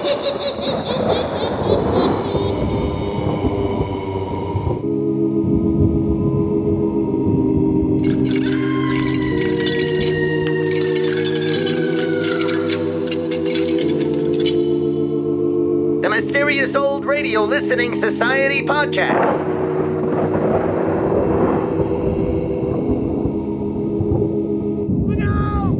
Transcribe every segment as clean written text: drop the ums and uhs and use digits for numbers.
The Mysterious Old Radio Listening Society podcast.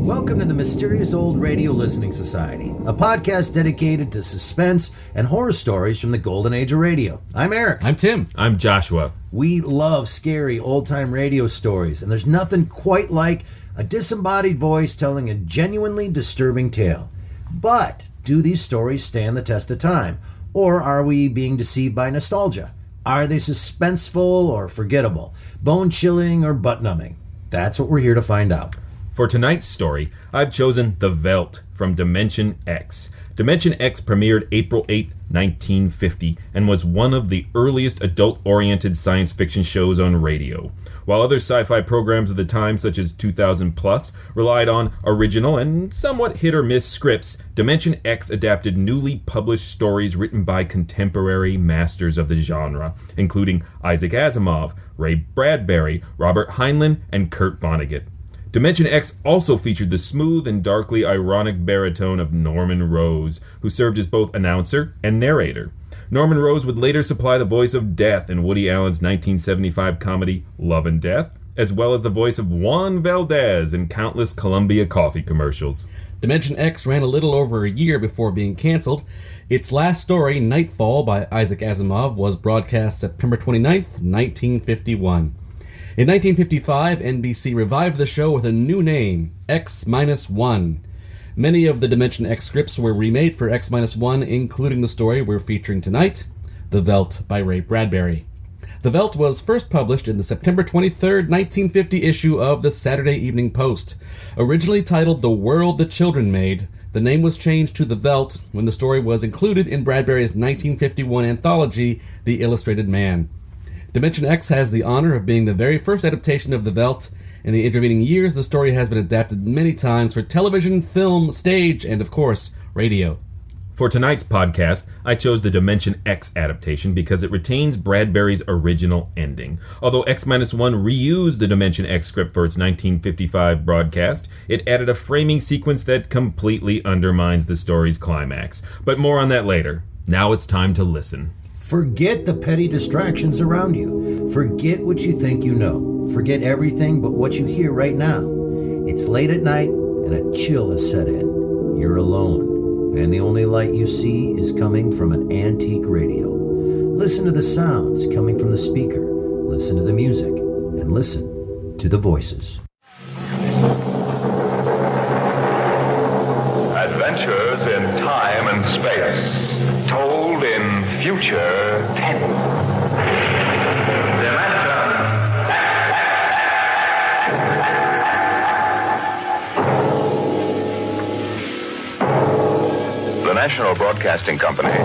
Welcome to the Mysterious Old Radio Listening Society, a podcast dedicated to suspense and horror stories from the golden age of radio. I'm Eric. I'm Tim. I'm Joshua. We love scary old-time radio stories, and there's nothing quite like a disembodied voice telling a genuinely disturbing tale. But do these stories stand the test of time? Or are we being deceived by nostalgia? Are they suspenseful or forgettable? Bone-chilling or butt-numbing? That's what we're here to find out. For tonight's story, I've chosen The Veldt from Dimension X. Dimension X premiered April 8, 1950, and was one of the earliest adult-oriented science fiction shows on radio. While other sci-fi programs of the time, such as 2000 Plus, relied on original and somewhat hit-or-miss scripts, Dimension X adapted newly published stories written by contemporary masters of the genre, including Isaac Asimov, Ray Bradbury, Robert Heinlein, and Kurt Vonnegut. Dimension X also featured the smooth and darkly ironic baritone of Norman Rose, who served as both announcer and narrator. Norman Rose would later supply the voice of Death in Woody Allen's 1975 comedy Love and Death, as well as the voice of Juan Valdez in countless Columbia coffee commercials. Dimension X ran a little over a year before being canceled. Its last story, Nightfall by Isaac Asimov, was broadcast September 29th, 1951. In 1955, NBC revived the show with a new name, X-1. Many of the Dimension X scripts were remade for X-1, including the story we're featuring tonight, The Veldt by Ray Bradbury. The Veldt was first published in the September 23, 1950 issue of the Saturday Evening Post. Originally titled The World the Children Made, the name was changed to The Veldt when the story was included in Bradbury's 1951 anthology, The Illustrated Man. Dimension X has the honor of being the very first adaptation of The Veldt. In the intervening years, the story has been adapted many times for television, film, stage, and of course, radio. For tonight's podcast, I chose the Dimension X adaptation because it retains Bradbury's original ending. Although X-1 reused the Dimension X script for its 1955 broadcast, it added a framing sequence that completely undermines the story's climax. But more on that later. Now it's time to listen. Forget the petty distractions around you. Forget what you think you know. Forget everything but what you hear right now. It's late at night and a chill has set in. You're alone, and the only light you see is coming from an antique radio. Listen to the sounds coming from the speaker. Listen to the music, and listen to the voices. Adventures in time and space, told in future tense. The National Broadcasting Company,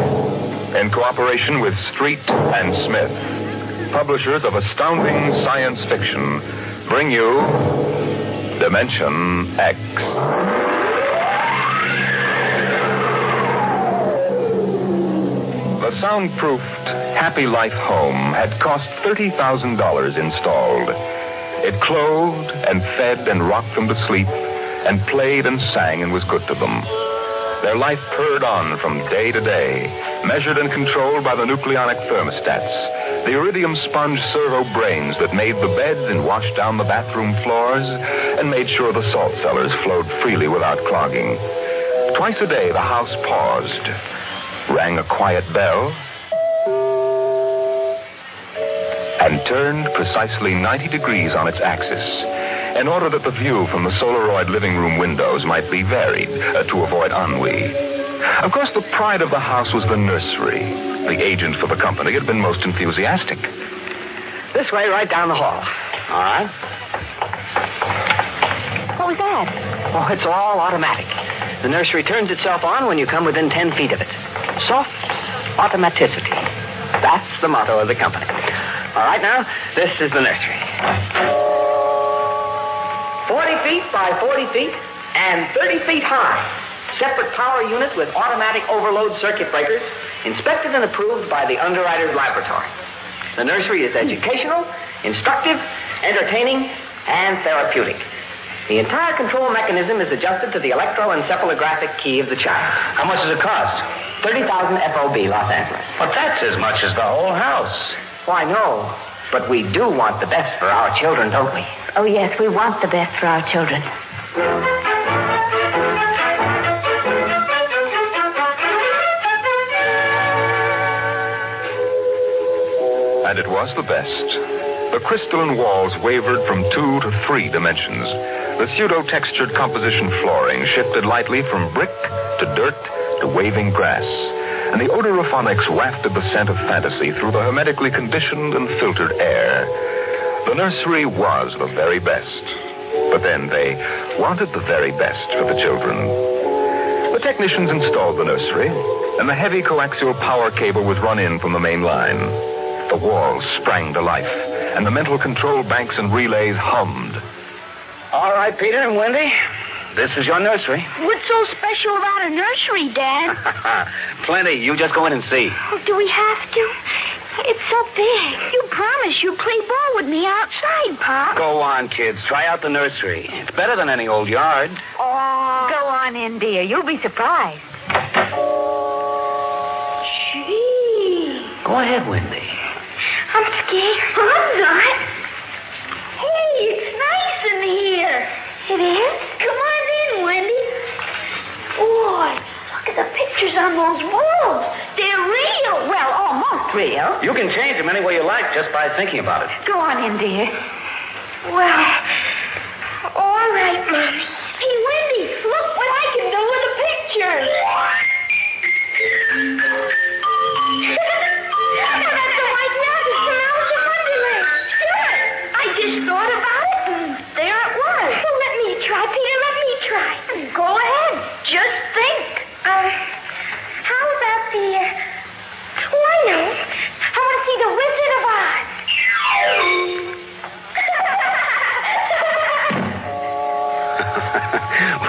in cooperation with Street and Smith, publishers of astounding science fiction, bring you Dimension X. The soundproofed Happy Life home had cost $30,000 installed. It clothed and fed and rocked them to sleep and played and sang and was good to them. Their life purred on from day to day, measured and controlled by the nucleonic thermostats, the iridium sponge servo brains that made the beds and washed down the bathroom floors and made sure the salt cellars flowed freely without clogging. Twice a day, the house paused, rang a quiet bell, and turned precisely 90 degrees on its axis, in order that the view from the Solaroid living room windows might be varied to avoid ennui. Of course, the pride of the house was the nursery. The agent for the company had been most enthusiastic. This way, right down the hall. All right. What was that? Oh, it's all automatic. The nursery turns itself on when you come within 10 feet of it. Soft automaticity. That's the motto of the company. All right, now, this is the nursery. 40 feet by 40 feet and 30 feet high. separate power unit with automatic overload circuit breakers, inspected and approved by the underwriter's laboratory. The nursery is educational, instructive, entertaining, and therapeutic. The entire control mechanism is adjusted to the electroencephalographic key of the child. How much does it cost? 30,000 FOB, Los Angeles. But that's as much as the whole house. Why, no. But we do want the best for our children, don't we? Oh, yes, we want the best for our children. And it was the best. The crystalline walls wavered from 2 to 3 dimensions. The pseudo-textured composition flooring shifted lightly from brick to dirt to waving grass. And the odorophonics wafted the scent of fantasy through the hermetically conditioned and filtered air. The nursery was the very best. But then they wanted the very best for the children. The technicians installed the nursery, and the heavy coaxial power cable was run in from the main line. The walls sprang to life, and the mental control banks and relays hummed. All right, Peter and Wendy, this is your nursery. What's so special about a nursery, Dad? Plenty. You just go in and see. Oh, do we have to? It's so big. You promised you'd play ball with me outside, Pop. Go on, kids. Try out the nursery. It's better than any old yard. Oh. Go on in, dear. You'll be surprised. Gee. Go ahead, Wendy. I'm scared. I'm not. Hey, it's nice in here. It is? Come on in, Wendy. Boy, look at the pictures on those walls. They're real. Well, almost real. You can change them any way you like just by thinking about it. Go on in, dear. Well, all right, Mommy. Hey, Wendy, look what I can do with the pictures. That's the white mountain from Alice in Wonderland. Sure. I just thought about it, and there it was. Well, let me try, Peter. Let me try. Go ahead. Just think. How about the... Oh, I know. I want to see the Wizard of Oz.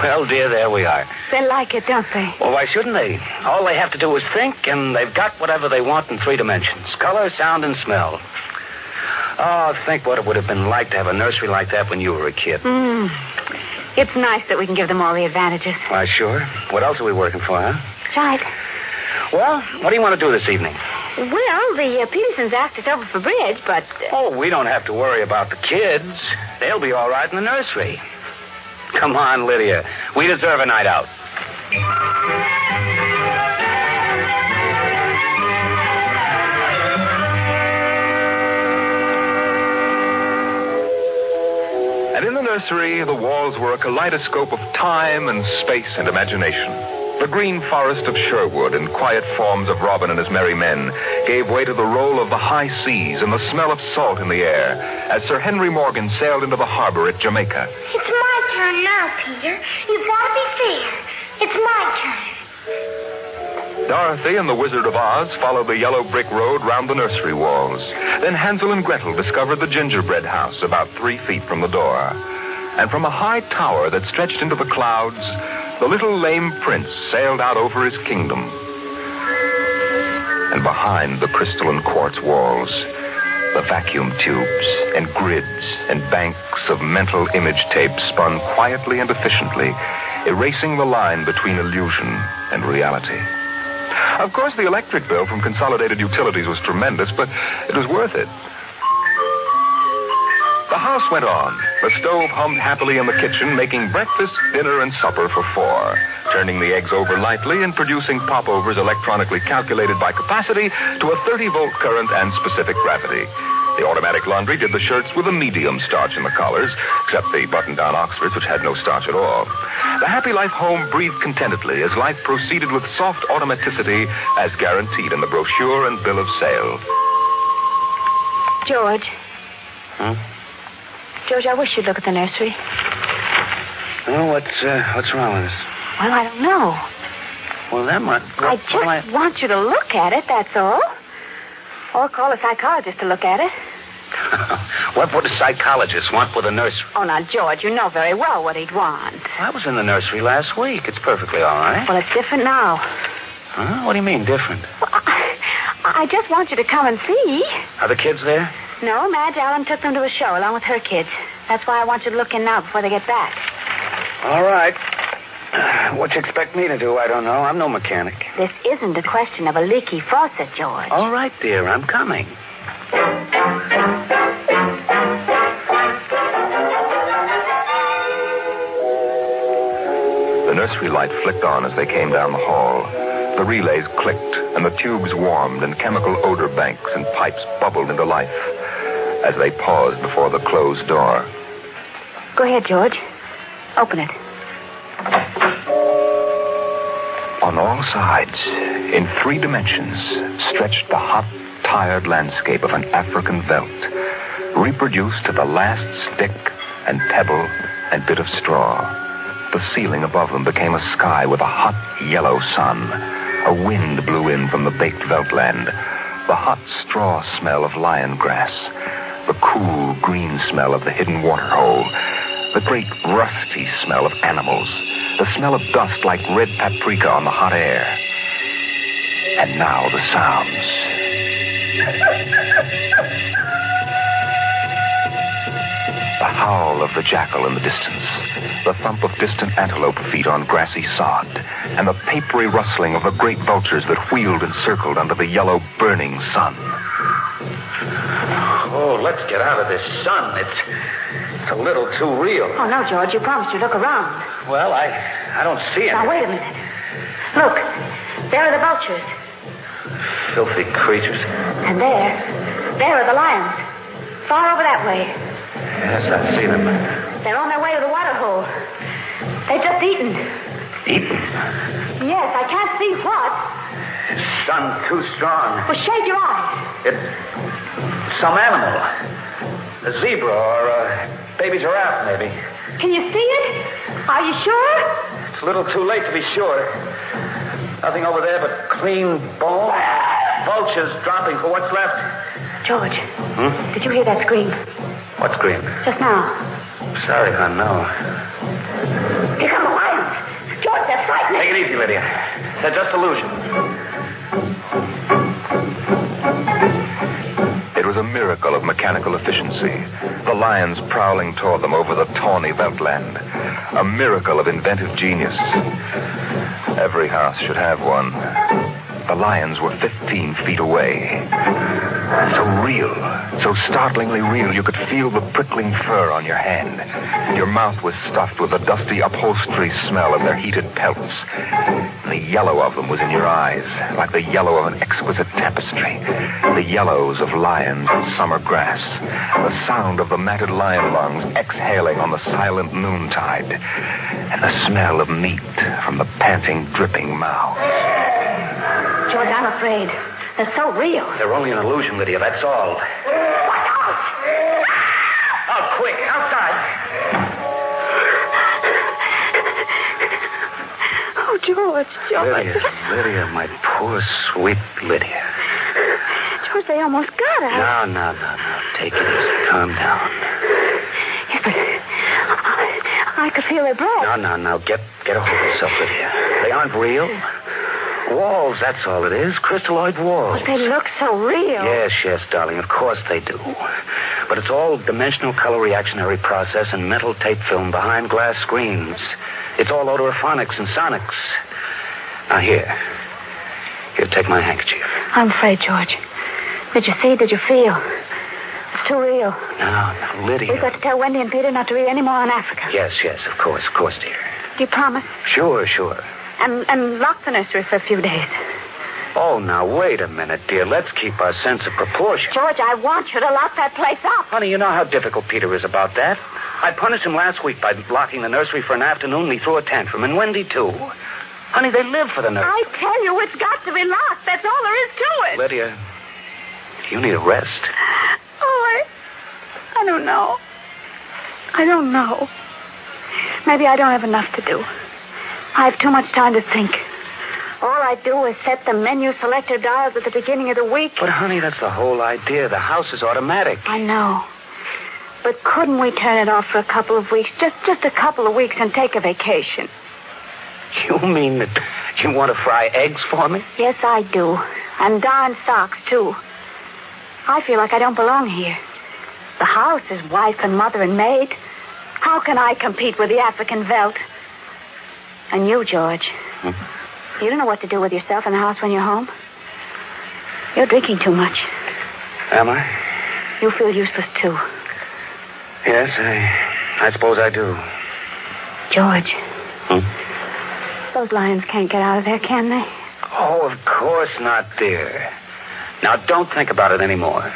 Well, dear, there we are. They like it, don't they? Well, why shouldn't they? All they have to do is think, and they've got whatever they want in 3 dimensions. Color, sound, and smell. Oh, think what it would have been like to have a nursery like that when you were a kid. It's nice that we can give them all the advantages. Why, sure. What else are we working for, huh? Right. Well, what do you want to do this evening? Well, the Petersons asked us over for bridge, but... Oh, we don't have to worry about the kids. They'll be all right in the nursery. Come on, Lydia. We deserve a night out. And in the nursery, the walls were a kaleidoscope of time and space and imagination. The green forest of Sherwood and quiet forms of Robin and his merry men gave way to the roll of the high seas and the smell of salt in the air as Sir Henry Morgan sailed into the harbor at Jamaica. It's my turn now, Peter. You've got to be fair. It's my turn. Dorothy and the Wizard of Oz followed the yellow brick road round the nursery walls. Then Hansel and Gretel discovered the gingerbread house about 3 feet from the door. And from a high tower that stretched into the clouds, the little lame prince sailed out over his kingdom. And behind the crystalline quartz walls, the vacuum tubes and grids and banks of mental image tape spun quietly and efficiently, erasing the line between illusion and reality. Of course, the electric bill from Consolidated Utilities was tremendous, but it was worth it. The house went on. The stove hummed happily in the kitchen, making breakfast, dinner, and supper for 4, turning the eggs over lightly and producing popovers electronically calculated by capacity to a 30-volt current and specific gravity. The automatic laundry did the shirts with a medium starch in the collars, except the button-down Oxfords, which had no starch at all. The Happy Life home breathed contentedly as life proceeded with soft automaticity as guaranteed in the brochure and bill of sale. George. Huh? George, I wish you'd look at the nursery. Well, what's wrong with this? Well, I don't know. Well, that might... I just want you to look at it, that's all. Or call a psychologist to look at it. What would a psychologist want with a nursery? Oh, now, George, you know very well what he'd want. I was in the nursery last week. It's perfectly all right. Well, it's different now. Huh? What do you mean, different? Well, I just want you to come and see. Are the kids there? No, Madge Allen took them to a show along with her kids. That's why I want you to look in now before they get back. All right. What you expect me to do, I don't know. I'm no mechanic. This isn't a question of a leaky faucet, George. All right, dear, I'm coming. The nursery light flicked on as they came down the hall. The relays clicked, and the tubes warmed, and chemical odor banks and pipes bubbled into life as they paused before the closed door. Go ahead, George. Open it. On all sides, in 3 dimensions, stretched the hot, tired landscape of an African veldt, reproduced to the last stick and pebble and bit of straw. The ceiling above them became a sky with a hot, yellow sun. A wind blew in from the baked veldtland. The hot straw smell of lion grass. The cool, green smell of the hidden waterhole. The great, rusty smell of animals. The smell of dust like red paprika on the hot air. And now the sounds. The howl of the jackal in the distance. The thump of distant antelope feet on grassy sod. And the papery rustling of the great vultures that wheeled and circled under the yellow, burning sun. Oh, let's get out of this sun. It's a little too real. Oh, no, George. You promised you'd look around. Well, I don't see Now, anything. wait a minute. Look. There are the vultures. Filthy creatures. And there are the lions. Far over that way. Yes, I see them. They're on their way to the water hole. They've just eaten. Eaten? Yes, I can't see what. The sun too strong. Well, shade your eyes. Some animal. A zebra or a baby giraffe, maybe. Can you see it? Are you sure? It's a little too late to be sure. Nothing over there but clean bone. Vultures dropping for what's left. George, did you hear that scream? What scream? Just now. Sorry, hon, no. Here come the lions. George, they're frightening. Take it easy, Lydia. They're just illusions. It was a miracle of mechanical efficiency. The lions prowling toward them over the tawny veldtland. A miracle of inventive genius. Every house should have one. The lions were 15 feet away. So real, so startlingly real, you could feel the prickling fur on your hand. Your mouth was stuffed with the dusty upholstery smell of their heated pelts. And the yellow of them was in your eyes, like the yellow of an exquisite tapestry. The yellows of lions and summer grass. The sound of the matted lion lungs exhaling on the silent noontide. And the smell of meat from the panting, dripping mouths. George, I'm afraid. They're so real. They're only an illusion, Lydia, that's all. Watch out! Oh, quick, outside. Oh, George. Lydia, my poor, sweet Lydia. George, they almost got us. No. Take it easy. Calm down. Yes, but I could feel their breath. No. Get a hold of yourself, Lydia. They aren't real. Walls, that's all it is. Crystalloid walls. But they look so real. Yes, darling. Of course they do. But it's all dimensional color reactionary process and mental tape film behind glass screens. It's all odorophonics and sonics. Now, here, take my handkerchief. I'm afraid, George. Did you see? Did you feel? It's too real. No, Lydia. We've got to tell Wendy and Peter not to read any more on Africa. Yes, of course, dear. Do you promise? Sure. And lock the nursery for a few days. Oh, now, wait a minute, dear. Let's keep our sense of proportion. George, I want you to lock that place up. Honey, you know how difficult Peter is about that. I punished him last week by locking the nursery for an afternoon, and he threw a tantrum, and Wendy, too. Honey, they live for the nursery. I tell you, it's got to be locked. That's all there is to it. Lydia, you need a rest. Oh, I don't know. Maybe I don't have enough to do. I have too much time to think. All I do is set the menu selector dials at the beginning of the week. But, honey, that's the whole idea. The house is automatic. I know. But couldn't we turn it off for a couple of weeks? Just a couple of weeks and take a vacation. You mean that you want to fry eggs for me? Yes, I do. And darn socks, too. I feel like I don't belong here. The house is wife and mother and maid. How can I compete with the African Veldt? And you, George. You don't know what to do with yourself in the house when you're home. You're drinking too much. Am I? You feel useless, too. Yes, I suppose I do. George. Those lions can't get out of there, can they? Oh, of course not, dear. Now, don't think about it anymore.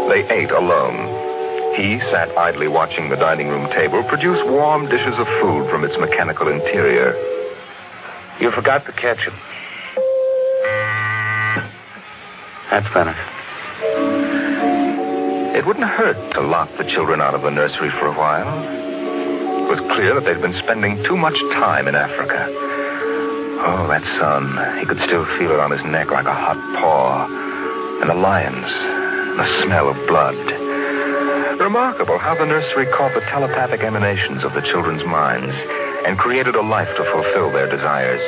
They ate alone. He sat idly watching the dining room table produce warm dishes of food from its mechanical interior. You forgot the ketchup. That's better. It wouldn't hurt to lock the children out of the nursery for a while. It was clear that they'd been spending too much time in Africa. Oh, that sun. He could still feel it on his neck like a hot paw. And the lions, the smell of blood. Remarkable how the nursery caught the telepathic emanations of the children's minds and created a life to fulfill their desires.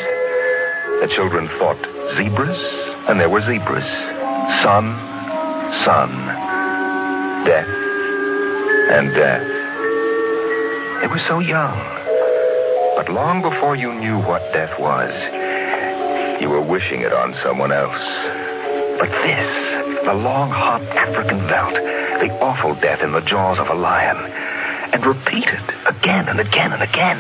The children fought zebras, and there were zebras. Sun, death, and death. They were so young. But long before you knew what death was, you were wishing it on someone else. But this, the long, hot African Veldt, the awful death in the jaws of a lion, and repeated again and again and again.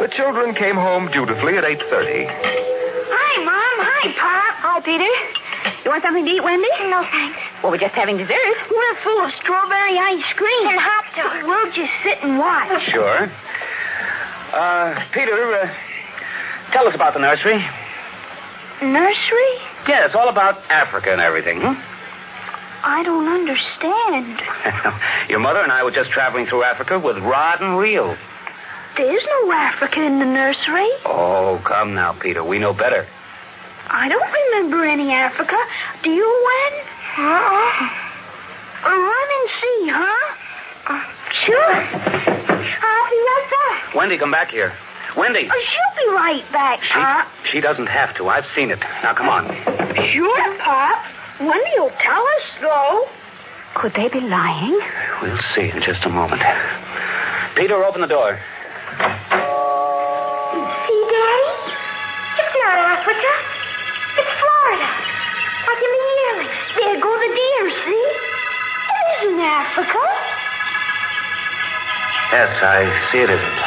The children came home dutifully at 8:30. Hi, Mom. Hi, Pop. Hi, Peter. You want something to eat, Wendy? No, thanks. Well, we're just having dessert. We're full of strawberry ice cream. And hot dogs. We'll just sit and watch. Sure. Peter, tell us about the nursery. Nursery? Yeah, it's all about Africa and everything. I don't understand. Your mother and I were just traveling through Africa with rod and reel. There's no Africa in the nursery. Oh, come now, Peter. We know better. I don't remember any Africa. Do you, Wen? Run and see, huh? Sure. I'll be right back. Wendy, come back here. Wendy. She'll be right back, Pop. She doesn't have to. I've seen it. Now, come on. Sure, Pop. Wendy will tell us, though. Could they be lying? We'll see in just a moment. Peter, open the door. See, Daddy? It's not Africa. It's Florida. Like in the yearling. There go the deer, see? It isn't Africa. Yes, I see it isn't.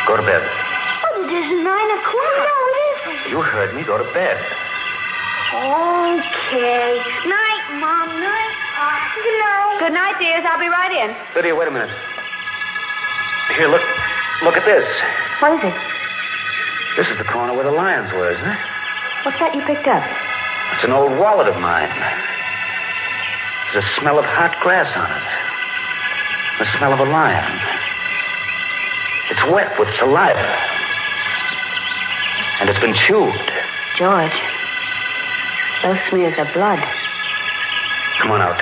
Go to bed. But it isn't 9 o'clock. No, it isn't. You heard me. Go to bed. Okay. Night, Mom. Night, Pop. Good night. Good night, dears. I'll be right in. Lydia, wait a minute. Here, look at this. What is it? This is the corner where the lions were, isn't it? What's that you picked up? It's an old wallet of mine. There's a smell of hot grass on it. The smell of a lion. It's wet with saliva. And it's been chewed. George, those smears of blood. Come on out.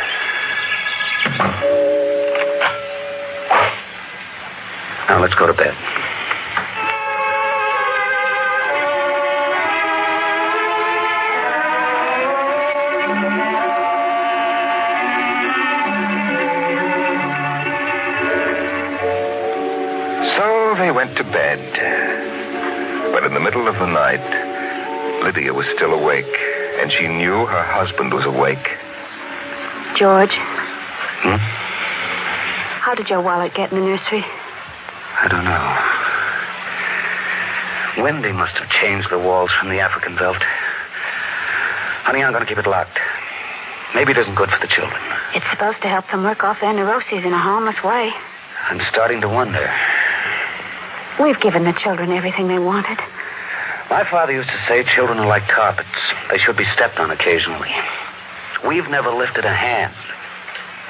Now, let's go to bed. So they went to bed. But in the middle of the night, Lydia was still awake, and she knew her husband was awake. George. How did your wallet get in the nursery? I don't know. Wendy must have changed the walls from the African Veldt. Honey, I'm going to keep it locked. Maybe it isn't good for the children. It's supposed to help them work off their neuroses in a harmless way. I'm starting to wonder. We've given the children everything they wanted. My father used to say children are like carpets. They should be stepped on occasionally. We've never lifted a hand.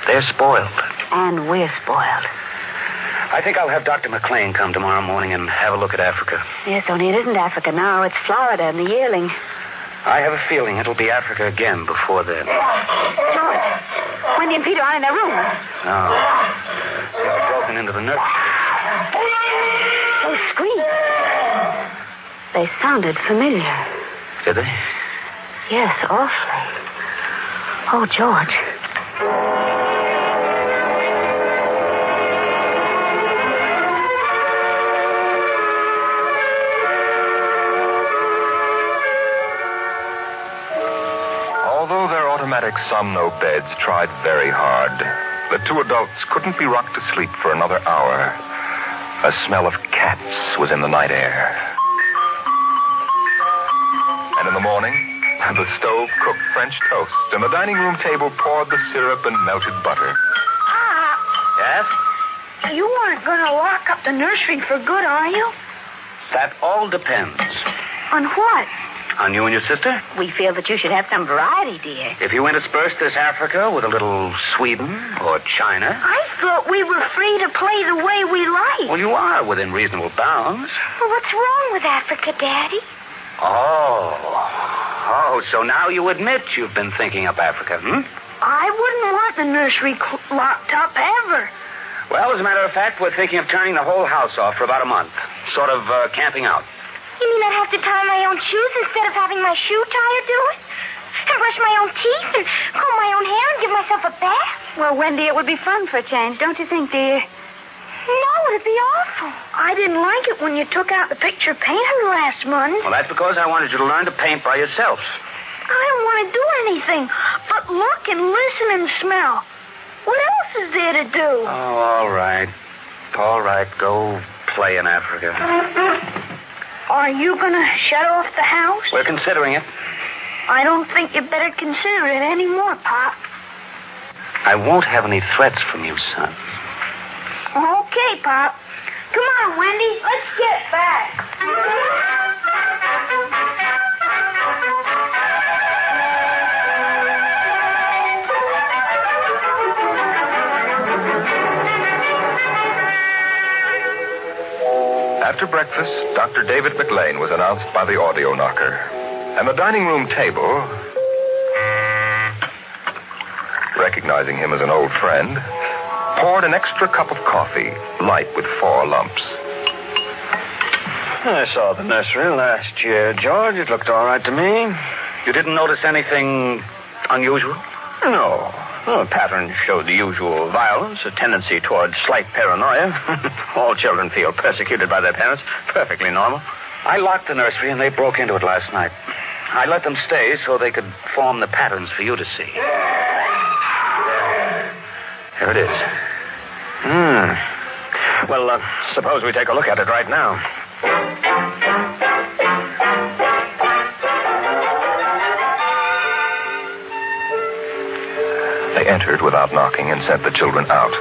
They're spoiled. And we're spoiled. I think I'll have Dr. McLean come tomorrow morning and have a look at Africa. Yes, only it isn't Africa now. It's Florida and the yearling. I have a feeling it'll be Africa again before then. George, Wendy and Peter aren't in their room. No. They've broken into the nursery. Those screams. They sounded familiar. Did they? Yes, awfully. Oh, George. Although their automatic somno beds tried very hard, the two adults couldn't be rocked to sleep for another hour. A smell of cats was in the night air. And in the morning, the stove cooked French toast, and the dining room table poured the syrup and melted butter. Yes? You aren't going to lock up the nursery for good, are you? That all depends. On what? On you and your sister? We feel that you should have some variety, dear. If you intersperse this Africa with a little Sweden or China... I thought we were free to play the way we like. Well, you are within reasonable bounds. Well, what's wrong with Africa, Daddy? Oh, so now you admit you've been thinking up Africa, hmm? I wouldn't want the nursery locked up ever. Well, as a matter of fact, we're thinking of turning the whole house off for about a month. Sort of camping out. You mean I'd have to tie my own shoes instead of having my shoe tire do it? And brush my own teeth and comb my own hair and give myself a bath? Well, Wendy, it would be fun for a change, don't you think, dear? No, it'd be awful. I didn't like it when you took out the picture painter last month. Well, that's because I wanted you to learn to paint by yourself. I don't want to do anything but look and listen and smell. What else is there to do? Oh, all right. All right, go play in Africa. Are you going to shut off the house? We're considering it. I don't think you better consider it anymore, Pop. I won't have any threats from you, son. Okay, Pop. Come on, Wendy. Let's get back. After breakfast, Dr. David McLean was announced by the audio knocker. And the dining room table, recognizing him as an old friend, poured an extra cup of coffee, light with 4 lumps. I saw the nursery last year, George. It looked all right to me. You didn't notice anything unusual? No. Well, the pattern showed the usual violence, a tendency toward slight paranoia. All children feel persecuted by their parents. Perfectly normal. I locked the nursery and they broke into it last night. I let them stay so they could form the patterns for you to see. Here it is. Well, suppose we take a look at it right now. They entered without knocking and sent the children out.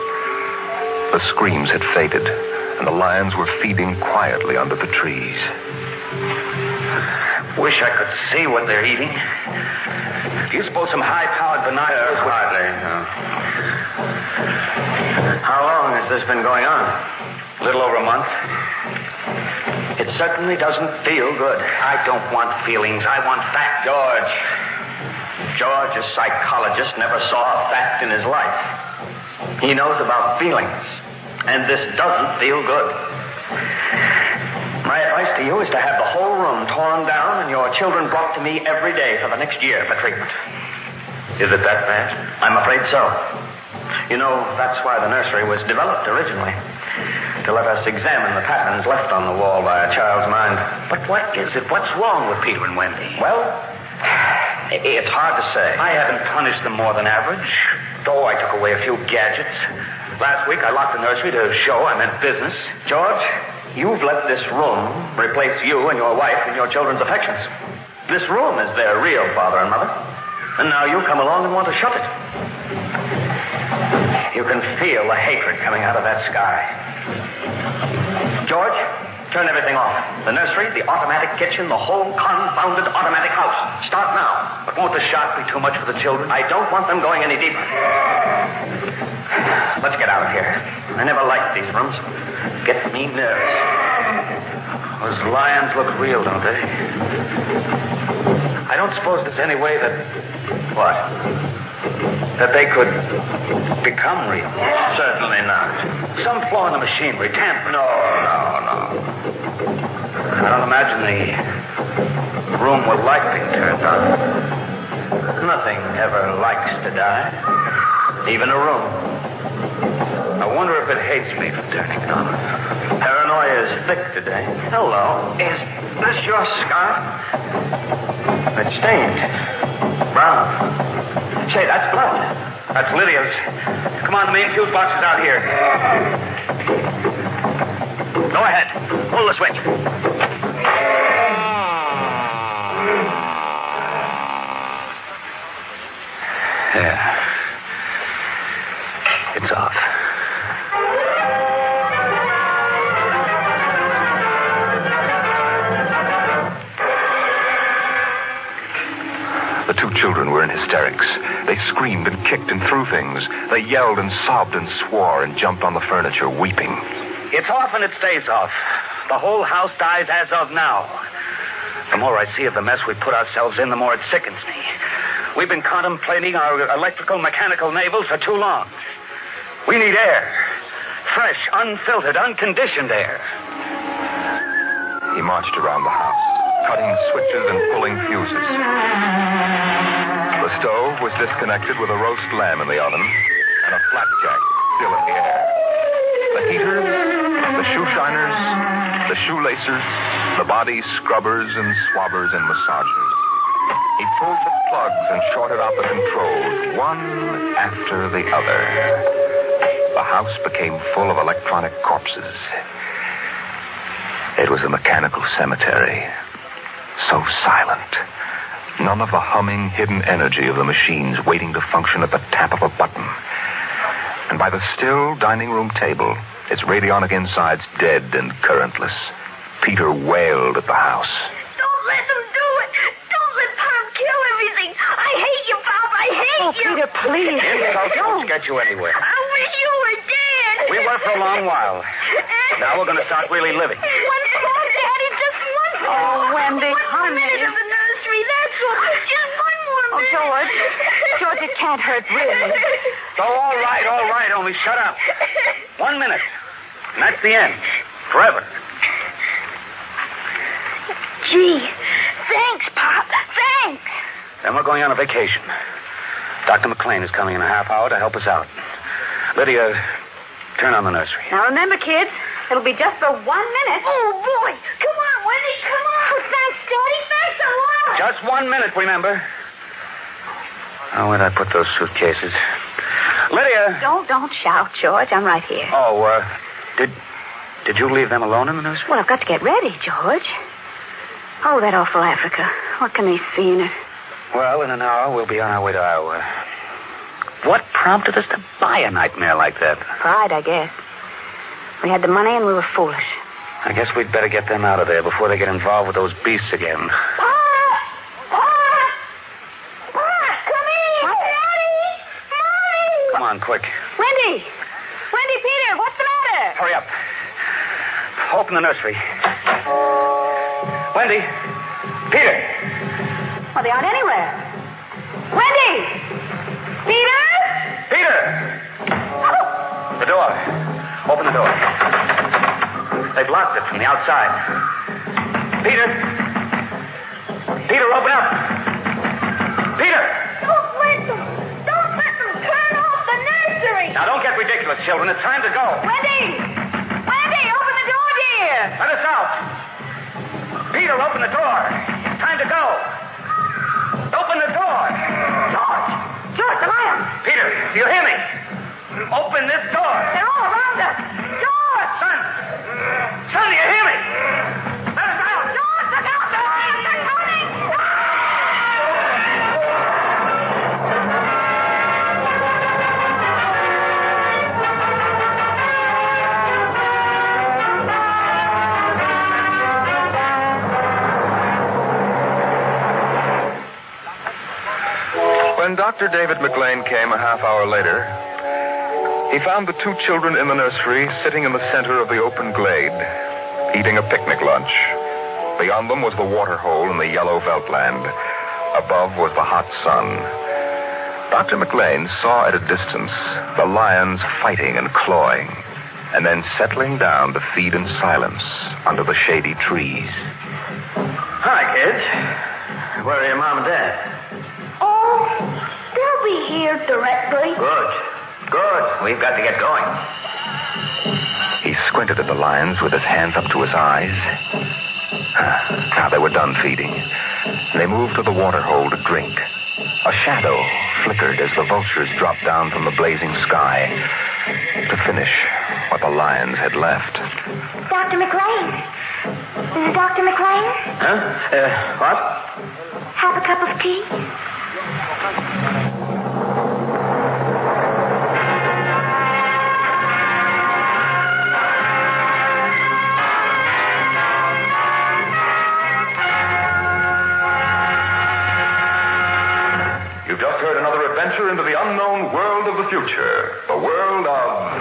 The screams had faded, and the lions were feeding quietly under the trees. Wish I could see what they're eating. Do you suppose some high-powered binoculars? Hardly, no. How long has this been going on? A little over a month. It certainly doesn't feel good. I don't want feelings. I want fact. George, a psychologist, never saw a fact in his life. He knows about feelings, and this doesn't feel good. My advice to you is to have the whole room torn down and your children brought to me every day for the next year for treatment. Is it that bad? I'm afraid so. You know, that's why the nursery was developed originally, to let us examine the patterns left on the wall by a child's mind. But what is it? What's wrong with Peter and Wendy? Well, it's hard to say. I haven't punished them more than average, though I took away a few gadgets. Last week, I locked the nursery to show I meant business. George, you've let this room replace you and your wife in your children's affections. This room is their real father and mother. And now you come along and want to shut it. You can feel the hatred coming out of that sky. George, Turn everything off. The nursery, the automatic kitchen, the whole confounded automatic house. Start now. But won't the shock be too much for the children? I don't want them going any deeper. Let's get out of here. I never liked these rooms. Get me nerves. Those lions look real, don't they? I don't suppose there's any way that... What? that they could become real. Certainly not. Some flaw in the machinery. No. I don't imagine the room will like being turned on. Nothing ever likes to die. Even a room. I wonder if it hates me for turning it on. Paranoia is thick today. Hello. Is this your scarf? It's stained. Brown. Say, that's blood. That's Lydia's. Come on, the main fuse box is out here. Go ahead. Pull the switch. Yeah. It's off. The two children were in hysterics. They screamed and kicked and threw things. They yelled and sobbed and swore and jumped on the furniture, weeping. It's off and it stays off. The whole house dies as of now. The more I see of the mess we put ourselves in, the more it sickens me. We've been contemplating our electrical, mechanical navels for too long. We need air. Fresh, unfiltered, unconditioned air. He marched around the house, cutting switches and pulling fuses. The stove was disconnected with a roast lamb in the oven and a flapjack still in the air. The heaters, the shoe shiners, the shoelacers, the body scrubbers and swabbers and massagers. He pulled the plugs and shorted out the controls, one after the other. The house became full of electronic corpses. It was a mechanical cemetery. So silent. None of the humming, hidden energy of the machines waiting to function at the tap of a button. And by the still dining room table, its radionic insides dead and currentless, Peter wailed at the house. Don't let them do it. Don't let Pop kill everything. I hate you, Pop. I hate you. Peter, please. Insults won't get you anywhere. I wish you were dead. We were for a long while. Now we're going to start really living. One more, Daddy. Just one more. Oh, Wendy, One more honey. minute of the nursery. That's all. Just one more Oh, minute. George. George, it can't hurt, really. So, all right, only shut up. 1 minute. And that's the end. Forever. Gee, thanks, Pop. Thanks. Then we're going on a vacation. Dr. McLean is coming in a half hour to help us out. Lydia, turn on the nursery. Now, remember, kids, it'll be just for 1 minute. Oh, boy. Come on, Wendy. Come on. Oh, thanks, Daddy. Thanks a lot. Just 1 minute, remember. Oh, where'd I put those suitcases? Lydia! Don't shout, George. I'm right here. Oh, did you leave them alone in the nursery? Well, I've got to get ready, George. Oh, that awful Africa. What can they see in it? Well, in an hour, we'll be on our way to Iowa. What prompted us to buy a nightmare like that? Pride, I guess. We had the money and we were foolish. I guess we'd better get them out of there before they get involved with those beasts again. Come on, quick. Wendy! Wendy, Peter, what's the matter? Hurry up. Open the nursery. Wendy. Peter. Well, they aren't anywhere. Wendy! Peter! Peter! Oh! The door. Open the door. They've locked it from the outside. Peter. Peter, open up. Peter! Don't let them. Don't let them turn off the nursery. Now, don't get ridiculous, children. It's time to go. Wendy! Wendy, open the door, dear! Let us out. Peter, open the door. It's time to go. Open the door. George! George, the lions! Peter, do you hear me? Open this door. They're all around us! George! Son, do you hear me? Let us out. George, look out! The lions are coming! When Dr. David McLean came a half hour later, he found the two children in the nursery sitting in the center of the open glade, eating a picnic lunch. Beyond them was the water hole in the yellow Veldtland. Above was the hot sun. Dr. McLean saw at a distance the lions fighting and clawing, and then settling down to feed in silence under the shady trees. Hi, kids. Where are your mom and dad? Oh, they'll be here directly. Good. We've got to get going. He squinted at the lions with his hands up to his eyes. Now they were done feeding. They moved to the water hole to drink. A shadow flickered as the vultures dropped down from the blazing sky to finish what the lions had left. Dr. McLean. This is Dr. McLean. Huh? What? Have a cup of tea? You've just heard another adventure into the unknown world of the future. The world of...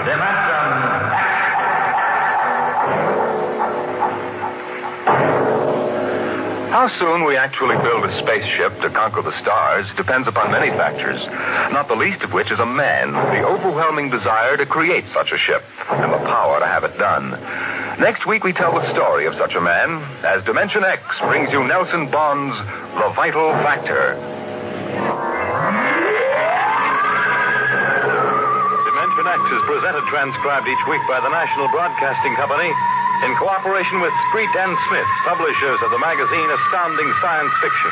Dimension How soon we actually build a spaceship to conquer the stars depends upon many factors, not the least of which is a man, the overwhelming desire to create such a ship, and the power to have it done. Next week we tell the story of such a man as Dimension X brings you Nelson Bond's The Vital Factor. Dimension X is presented transcribed each week by the National Broadcasting Company in cooperation with Street and Smith, publishers of the magazine Astounding Science Fiction.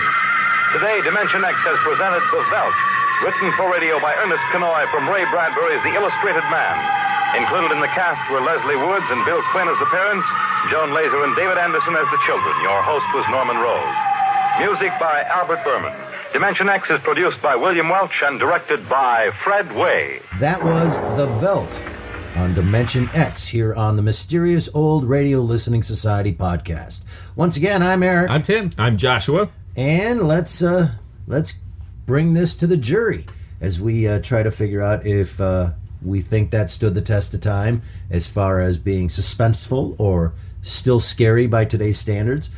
Today, Dimension X has presented The Veldt, written for radio by Ernest Kenoy from Ray Bradbury's The Illustrated Man. Included in the cast were Leslie Woods and Bill Quinn as the parents, Joan Laser and David Anderson as the children. Your host was Norman Rose. Music by Albert Berman. Dimension X is produced by William Welch and directed by Fred Way. That was The Veldt on Dimension X here on the Mysterious Old Radio Listening Society podcast. Once again, I'm Eric. I'm Tim. I'm Joshua. And let's bring this to the jury as we try to figure out if we think that stood the test of time as far as being suspenseful or still scary by today's standards.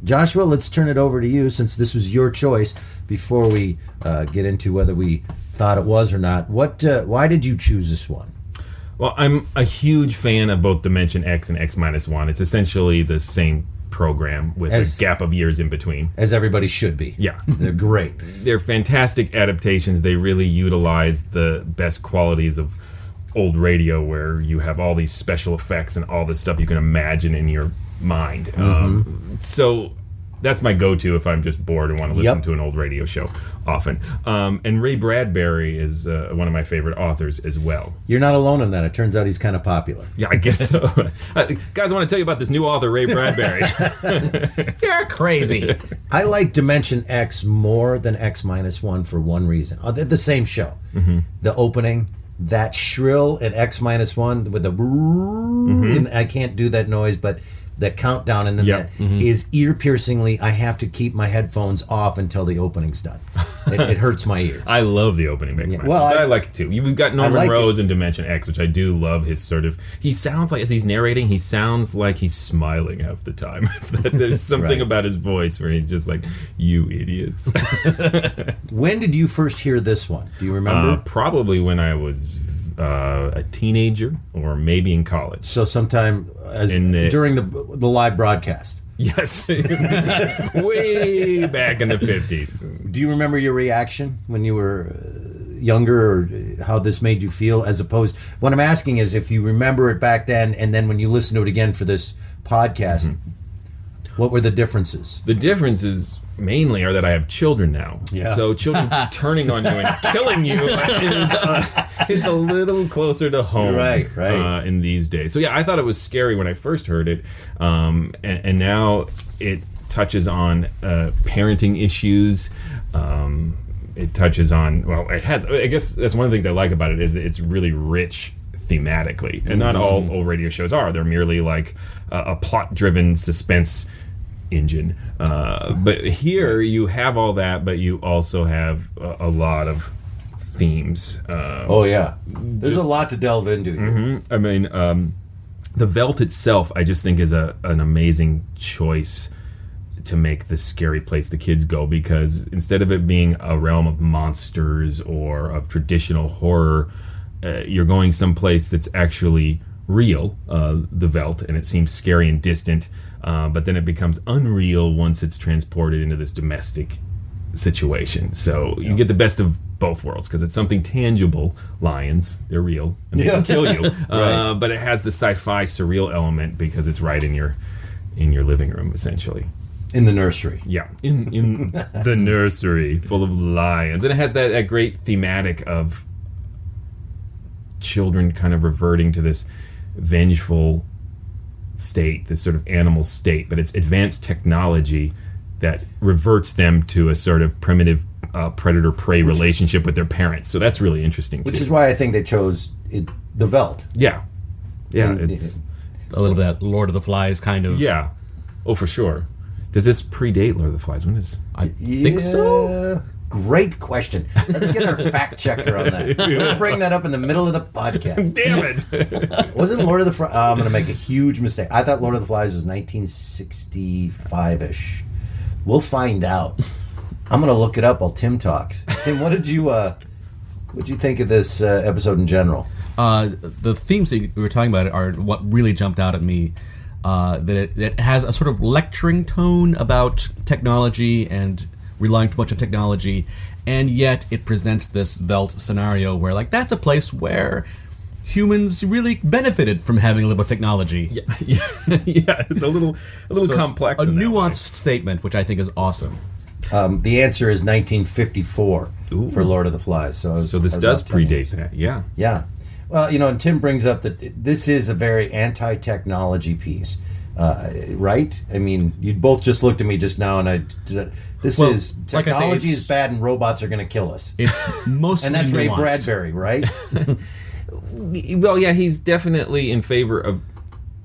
Joshua, let's turn it over to you since this was your choice before we get into whether we thought it was or not. Why did you choose this one? Well, I'm a huge fan of both Dimension X and X-1. It's essentially the same program with a gap of years in between. As everybody should be. Yeah. They're great. They're fantastic adaptations. They really utilize the best qualities of old radio, where you have all these special effects and all this stuff you can imagine in your mind. Mm-hmm. So that's my go-to if I'm just bored and want to listen to an old radio show often. And Ray Bradbury is one of my favorite authors as well. You're not alone in that. It turns out he's kind of popular. Yeah, I guess so. Guys, I want to tell you about this new author, Ray Bradbury. You're crazy. I like Dimension X more than X-1 for one reason. They're the same show. Mm-hmm. The opening, that shrill in X-1 with the... Mm-hmm. I can't do that noise, but... the countdown and then that is ear-piercingly. I have to keep my headphones off until the opening's done. It hurts my ears. I love the opening mix. Yeah. Well, I like it too. You've got Norman Rose in Dimension X, which I do love. His sort of, he sounds like, as he's narrating, he sounds like he's smiling half the time. There's something about his voice where he's just like, you idiots. When did you first hear this one? Do you remember? Probably when I was a teenager or maybe in college. So sometime during the live broadcast. Yes. Way back in the 50s. Do you remember your reaction when you were younger, or how this made you feel, as opposed... What I'm asking is if you remember it back then, and then when you listen to it again for this podcast, what were the differences? The differences mainly are that I have children now. Yeah. So children turning on you and killing you is a little closer to home. Right. In these days. So yeah, I thought it was scary when I first heard it. And now it touches on parenting issues. It touches on, well, it has, I guess that's one of the things I like about it is it's really rich thematically. And not all old radio shows are. They're merely like a plot-driven suspense engine. But here you have all that, but you also have a lot of themes. There's a lot to delve into here. Mm-hmm. I mean, the Veldt itself, I just think is an amazing choice to make this scary place the kids go, because instead of it being a realm of monsters or of traditional horror, you're going someplace that's actually real, the Veldt, and it seems scary and distant, but then it becomes unreal once it's transported into this domestic situation. So you get the best of both worlds, because it's something tangible. Lions, they're real, and they can kill you. Right. But it has the sci-fi surreal element because it's right in your living room, essentially. In the nursery. Yeah, in the nursery full of lions. And it has that great thematic of children kind of reverting to this vengeful state, this sort of animal state, but it's advanced technology that reverts them to a sort of primitive predator-prey relationship with their parents. So that's really interesting, too. Which is why I think they chose the Veldt. Yeah. Yeah, it's a little bit that Lord of the Flies kind of... Yeah. Oh, for sure. Does this predate Lord of the Flies? When is... I think so. Great question. Let's get our fact checker on that. Let's bring that up in the middle of the podcast. Damn it. Wasn't Lord of the Flies... I'm going to make a huge mistake. I thought Lord of the Flies was 1965-ish. We'll find out. I'm going to look it up while Tim talks. Tim, what did you think of this episode in general? The themes that we were talking about are what really jumped out at me. That it has a sort of lecturing tone about technology and relying too much on technology, and yet it presents this Veldt scenario where, like, that's a place where humans really benefited from having a little technology. Yeah, it's a little so complex. It's a nuanced statement, which I think is awesome. The answer is 1954 for Lord of the Flies. So this does predate that. Yeah. Yeah. Well, and Tim brings up that this is a very anti-technology piece, right? I mean, you both just looked at me just now, and technology is bad, and robots are going to kill us. It's mostly and that's nuanced. Ray Bradbury, right? Well, yeah, he's definitely in favor of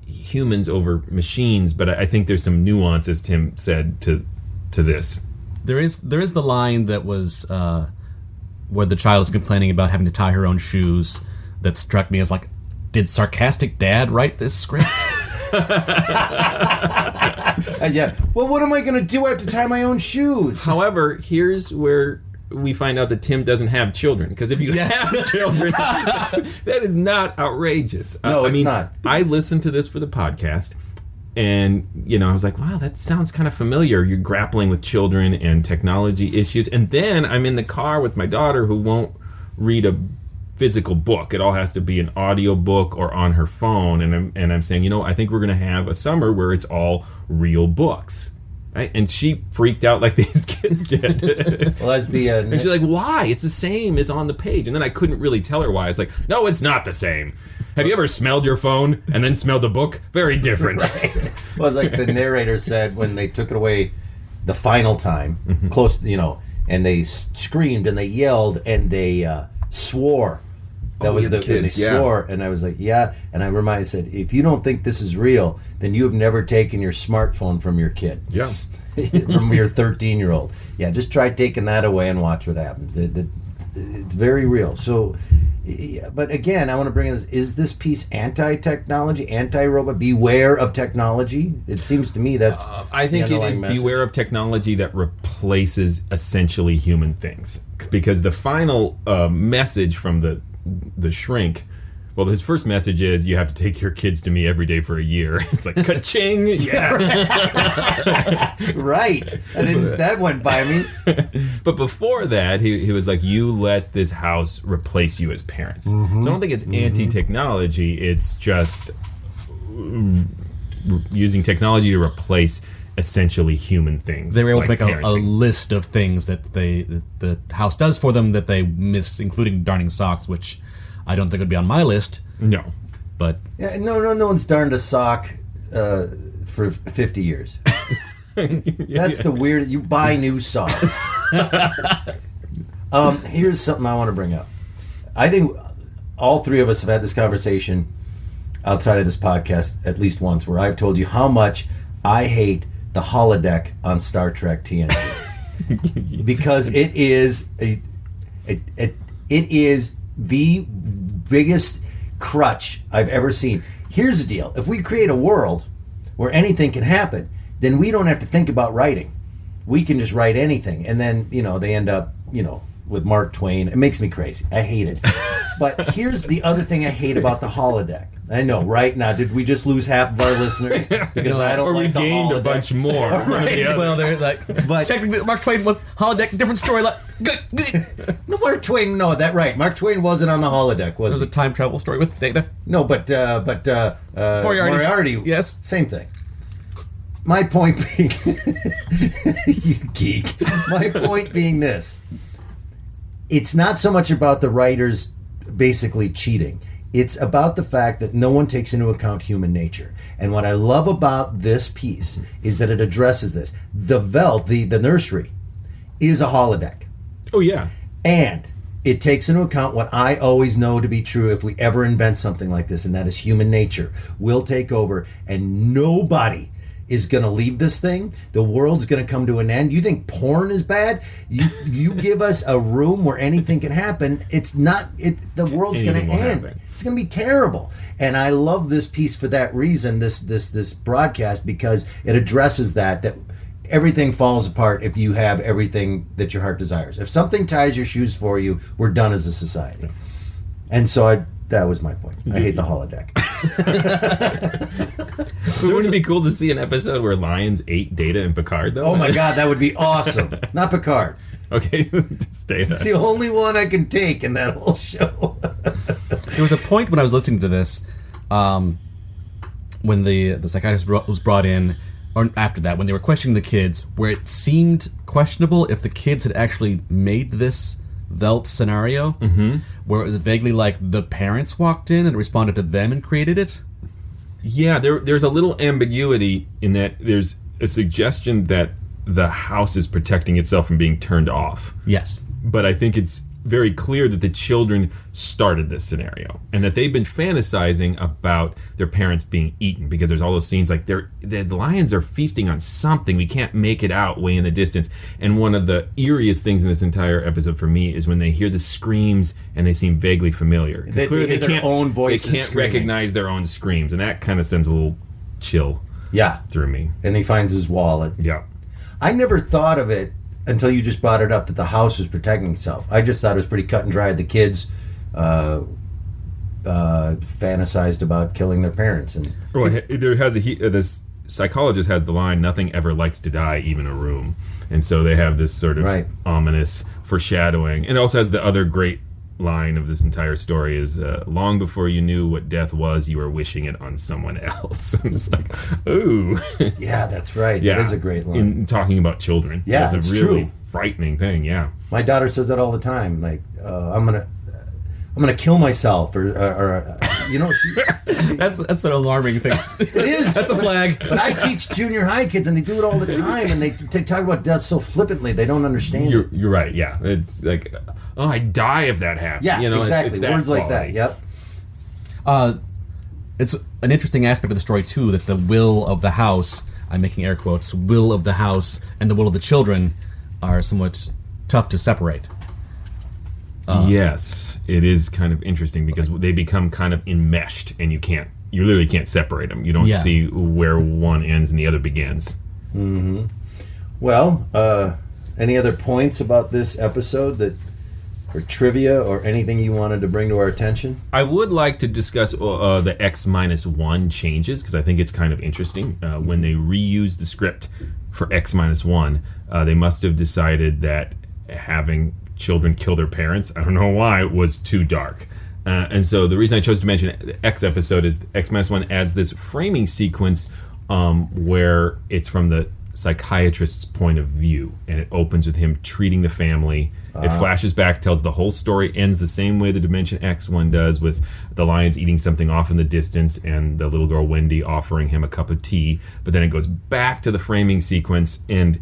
humans over machines, but I think there's some nuance, as Tim said, to this. There is the line that was where the child is complaining about having to tie her own shoes. That struck me as like, did sarcastic dad write this script? Yeah. Well, what am I going to do? I have to tie my own shoes. However, here's where we find out that Tim doesn't have children. Because if you have children, that is not outrageous. No, it's not. I listened to this for the podcast, and I was like, wow, that sounds kind of familiar. You're grappling with children and technology issues. And then I'm in the car with my daughter, who won't read a physical book. It all has to be an audio book or on her phone, and I'm saying, I think we're going to have a summer where it's all real books, right? And she freaked out like these kids did. Well, that's the and she's like, why? It's the same as on the page. And then I couldn't really tell her why. It's like, no, it's not the same. Have you ever smelled your phone and then smelled a book? Very different. Right. Well, it's like the narrator said when they took it away the final time, close, and they screamed and they yelled and they swore. That was the kids, they swore, and I was like, yeah. And I said, if you don't think this is real, then you have never taken your smartphone from your kid. Yeah. From your 13-year-old. Yeah, just try taking that away and watch what happens. It's very real. So, but again, I want to bring in this. Is this piece anti-technology, anti-robot? Beware of technology? It seems to me that's I think it is message. Beware of technology that replaces essentially human things. Because the final message from the shrink, well, his first message is you have to take your kids to me every day for a year. It's like, ka-ching, yeah. Right. That went by me. But before that, he was like, you let this house replace you as parents. Mm-hmm. So I don't think it's anti-technology. It's just using technology to replace essentially human things. They were able to make a list of things that the house does for them that they miss, including darning socks, which I don't think would be on my list. No. But no one's darned a sock for 50 years. That's the weird. You buy new socks. Here's something I want to bring up. I think all three of us have had this conversation outside of this podcast at least once, where I've told you how much I hate the holodeck on Star Trek TNG. Because it is it is the biggest crutch I've ever seen. Here's the deal. If we create a world where anything can happen, then we don't have to think about writing. We can just write anything. And then, they end up, with Mark Twain. It makes me crazy. I hate it. But here's the other thing I hate about the holodeck. I know, right? Now, did we just lose half of our listeners? Because I don't like the holodeck. Or we gained a bunch more. Right. Well, they're like, technically, Mark Twain with holodeck, different story. No, Mark Twain, no, that's right. Mark Twain wasn't on the holodeck, was he? There's a time travel story with Data. No, but Moriarty. Yes. Same thing. My point being, you geek. My point being this. It's not so much about the writers basically cheating. It's about the fact that no one takes into account human nature. And what I love about this piece is that it addresses this. The Veldt, the nursery, is a holodeck. Oh, yeah. And it takes into account what I always know to be true if we ever invent something like this, and that is human nature will take over, and nobody is going to leave this thing. The world's going to come to an end. You think porn is bad? You give us a room where anything can happen. It's not. The world's going to end. Happen. It's going to be terrible. And I love this piece for that reason. This broadcast, because it addresses that everything falls apart if you have everything that your heart desires. If something ties your shoes for you, we're done as a society. Yeah. And so that was my point. I hate the holodeck. Wouldn't it be cool to see an episode where lions ate Data and Picard, though? Oh my God, that would be awesome. Not Picard. Okay, it's Data. It's the only one I can take in that whole show. There was a point when I was listening to this, when the psychiatrist was brought in, or after that, when they were questioning the kids, where it seemed questionable if the kids had actually made this Veldt scenario, where it was vaguely like the parents walked in and responded to them and created it. Yeah, there's a little ambiguity in that there's a suggestion that the house is protecting itself from being turned off. Yes. But I think it's very clear that the children started this scenario and that they've been fantasizing about their parents being eaten, because there's all those scenes like the lions are feasting on something. We can't make it out way in the distance. And one of the eeriest things in this entire episode for me is when they hear the screams and they seem vaguely familiar. They hear their own voices. They can't recognize their own screams, and that kind of sends a little chill through me. And he finds his wallet. Yeah. I never thought of it until you just brought it up that the house was protecting itself. I just thought it was pretty cut and dry. The kids fantasized about killing their parents. And this psychologist has the line, "Nothing ever likes to die, even a room." And so they have this sort of ominous foreshadowing. And it also has the other great line of this entire story is, long before you knew what death was, you were wishing it on someone else. And it's like, ooh. Yeah, that's right. Yeah. That is a great line. In talking about children. Yeah, it's a really frightening thing, yeah. My daughter says that all the time. Like, I'm gonna kill myself, or she. That's an alarming thing. It is. That's a flag. But I teach junior high kids, and they do it all the time, and they talk about death so flippantly. They don't understand. You're right. Yeah, it's like, oh, I'd die if that happened. Yeah, exactly. It's that words quality. like that. Yep. It's an interesting aspect of the story too, that the will of the house, I'm making air quotes, will of the house and the will of the children are somewhat tough to separate. Yes, it is kind of interesting because they become kind of enmeshed, and you literally can't separate them. You don't see where one ends and the other begins. Mm-hmm. Well, any other points about this episode or trivia or anything you wanted to bring to our attention? I would like to discuss the X-1 changes, because I think it's kind of interesting. When they reused the script for X-1, they must have decided that having children kill their parents, I don't know why, was too dark. And so the reason I chose to mention the X episode is X-1 adds this framing sequence where it's from the psychiatrist's point of view, and it opens with him treating the family. It flashes back, tells the whole story, ends the same way the Dimension X one does, with the lions eating something off in the distance and the little girl Wendy offering him a cup of tea. But then it goes back to the framing sequence, and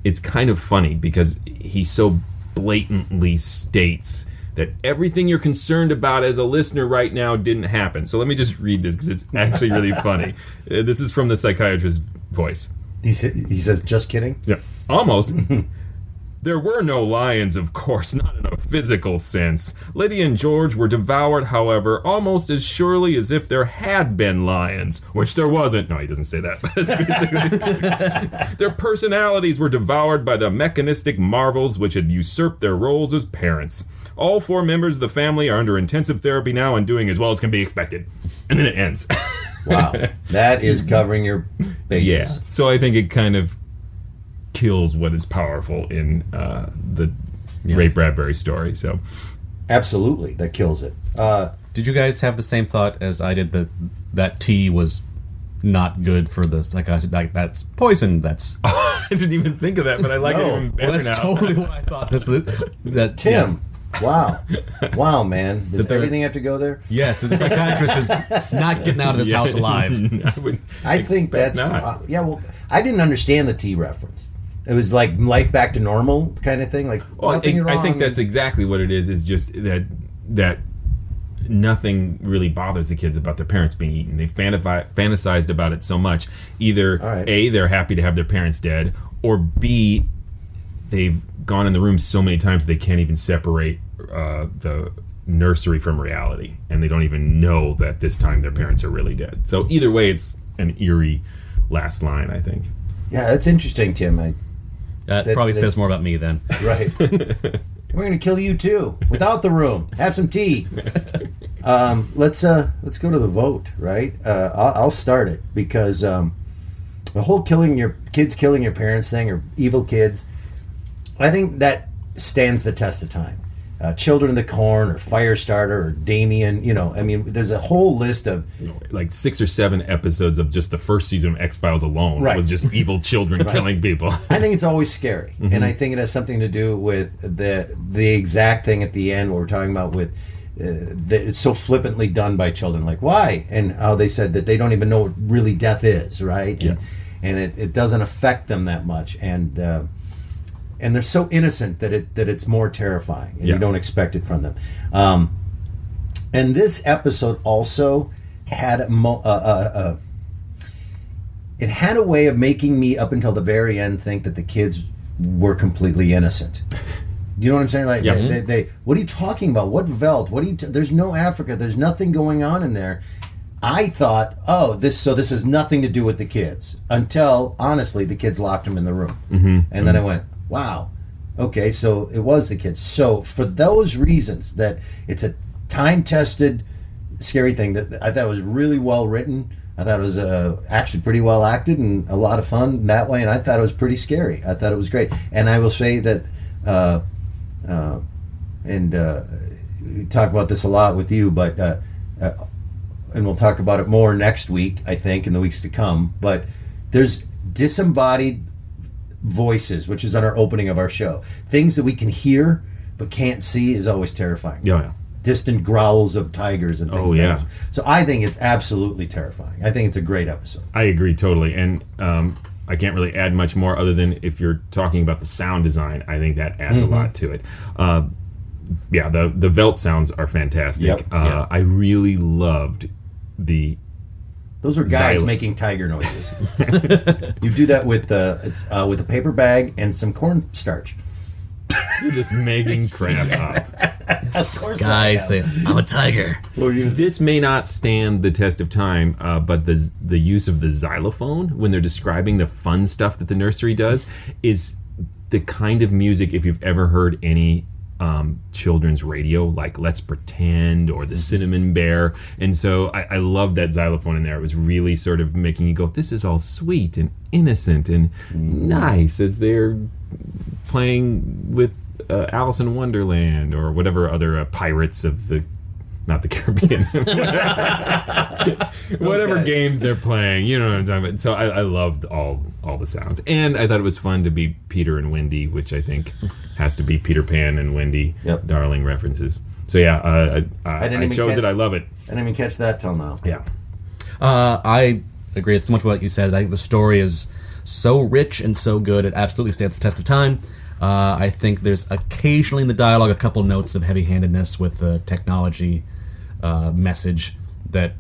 it's kind of funny because he so blatantly states that everything you're concerned about as a listener right now didn't happen. So let me just read this because it's actually really funny. This is from the psychiatrist's voice. He says, just kidding? Yeah, almost. There were no lions, of course, not in a physical sense. Lydia and George were devoured, however, almost as surely as if there had been lions, which there wasn't. No, he doesn't say that. Their personalities were devoured by the mechanistic marvels which had usurped their roles as parents. All 4 members of the family are under intensive therapy now and doing as well as can be expected. And then it ends. Wow. That is covering your bases. Yeah. So I think it kind of kills what is powerful in the Ray Bradbury story. So absolutely, that kills it. Did you guys have the same thought as I did, that tea was not good for the like that's poison? That's I didn't even think of that, but I like it even better that's now. Totally what I thought. That Tim. Yeah. Wow, man. Does everything have to go there? Yes, the psychiatrist is not getting out of this house alive. I think that's not. well, I didn't understand the tea reference. It was like life back to normal kind of thing. Like, well, I think that's exactly what it is. Is just that nothing really bothers the kids about their parents being eaten. They fantasized about it so much. Either A, they're happy to have their parents dead, or B, they've gone in the room so many times they can't even separate the nursery from reality, and they don't even know that this time their parents are really dead. So either way, it's an eerie last line, I think. Yeah, that's interesting, Tim. That probably says more about me then. Right. We're going to kill you too, without the room. Have some tea. Let's go to the vote, right? I'll start it because the whole killing your parents thing, or evil kids, I think that stands the test of time. Children of the Corn, or Firestarter, or Damien. I mean, there's a whole list of like 6 or 7 episodes of just the first season of X-Files alone. Right. Was just evil children killing people. I think it's always scary, and I think it has something to do with the exact thing at the end what we're talking about with it's so flippantly done by children. Like, why? And how they said that they don't even know what really death is, right? Yeah. And it doesn't affect them that much, and they're so innocent that it's more terrifying, and you don't expect it from them. And this episode also had it had a way of making me, up until the very end, think that the kids were completely innocent. Do you know what I'm saying? Like, they what are you talking about? What Veldt? What are you? There's no Africa. There's nothing going on in there. I thought, this has nothing to do with the kids, until honestly the kids locked them in the room, and then I went, wow, okay, so it was the kids. So for those reasons, that it's a time-tested, scary thing, that I thought was really well written. I thought it was actually pretty well acted and a lot of fun that way, and I thought it was pretty scary. I thought it was great. And I will say that, we talk about this a lot with you, but and we'll talk about it more next week, I think, in the weeks to come, but there's disembodied voices, which is on our opening of our show. Things that we can hear but can't see is always terrifying. Yeah. Distant growls of tigers and things. Oh, yeah. Like that. So I think it's absolutely terrifying. I think it's a great episode. I agree totally, and I can't really add much more other than if you're talking about the sound design, I think that adds a lot to it. The Veldt sounds are fantastic. Yep. I really loved those are guys making tiger noises. You do that with a paper bag and some cornstarch. You're just making crap up. Of course, guys say, "I'm a tiger." This may not stand the test of time, but the use of the xylophone when they're describing the fun stuff that the nursery does is the kind of music, if you've ever heard any children's radio, like Let's Pretend or the Cinnamon Bear. And so I love that xylophone in there. It was really sort of making you go, this is all sweet and innocent and nice, as they're playing with Alice in Wonderland or whatever other pirates of the, not the Caribbean, whatever games they're playing, you know what I'm talking about. So I loved all the sounds, and I thought it was fun to be Peter and Wendy, which I think has to be Peter Pan and Wendy, darling references. So I chose it. I love it. I didn't even catch that till now. Yeah. I agree with so much what you said. I think the story is so rich and so good, it absolutely stands the test of time. I think there's occasionally in the dialogue a couple notes of heavy-handedness with the technology message that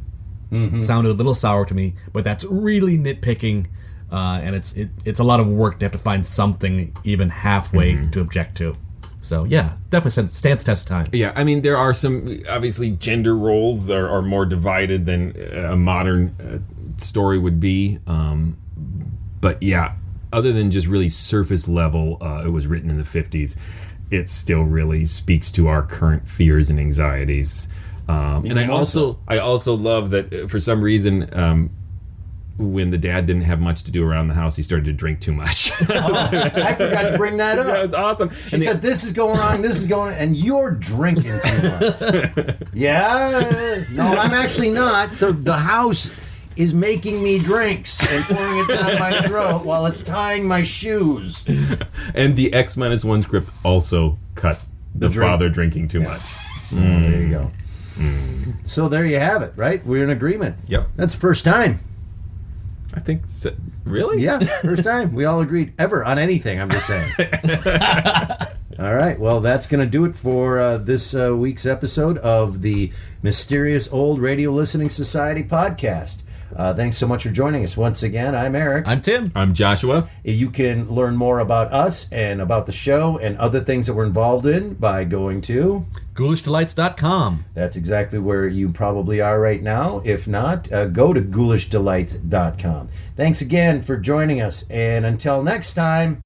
sounded a little sour to me, but that's really nitpicking. and it's a lot of work to have to find something even halfway to object to. So yeah, definitely stands test of time. Yeah, I mean, there are some, obviously, gender roles that are more divided than a modern story would be. But yeah, other than just really surface level, it was written in the 50s, it still really speaks to our current fears and anxieties. And I also love that for some reason, when the dad didn't have much to do around the house, he started to drink too much. I forgot to bring that up. Yeah, it's awesome. She said, this is going on, and you're drinking too much. Yeah? No, I'm actually not. The house is making me drinks and pouring it down my throat while it's tying my shoes. And the X-1 script also cut the father drinking too much. There you go. So there you have it, right? We're in agreement. Yep. That's the first time. I think so. Really? Yeah, first time. We all agreed ever on anything, I'm just saying. All right, well, that's going to do it for this week's episode of the Mysterious Old Radio Listening Society podcast. Thanks so much for joining us once again. I'm Eric. I'm Tim. I'm Joshua. You can learn more about us and about the show and other things that we're involved in by going to GhoulishDelights.com. That's exactly where you probably are right now. If not, go to GhoulishDelights.com. Thanks again for joining us, and until next time...